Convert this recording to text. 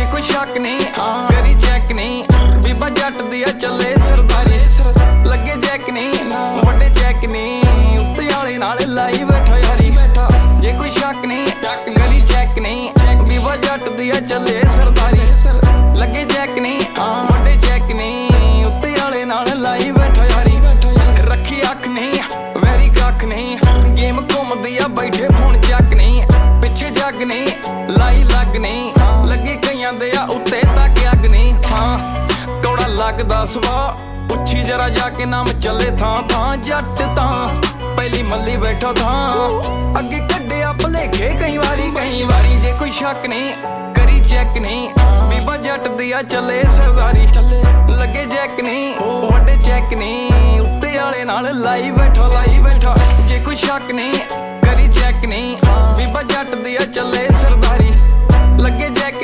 जे कोई शक नहीं करी चेक नहीं, बीबा जट दी चले सरदारी। लगे चेक नहीं वड्डे चेक नहीं, उत्ते आले नाल लाई बैठा यारी। जे कोई शक नहीं करी चेक नहीं, बीबा जट दी चले सरदारी। लगे चेक नहीं वड्डे चेक नहीं, उत्ते आले नाल लाई बैठा यारी। रखी अख नहीं वैरी कख नहीं, गेम घूमदी आ बैठे फोन चक नहीं। पिछे जग नहीं लाई लग नहीं, लगे कईयां दे उत्ते तक अग नहीं। हाँ कौड़ा लगदा सवा उच्छी जरा जाके नाम चले थां थां। जट तां पहली मल्ली बैठा था, अगे कड्डिया भलेखे कई वारी। जे कोई शक नहीं करी चेक नहीं, बीबा जट दिया चले सरदारी। लगे चेक नहीं वड्डे चेक नहीं, उत्ते आले नाल लाई बैठा। जे कोई शक नहीं करी चेक नहीं, बीबा जट दिया चले सरदारी। लगे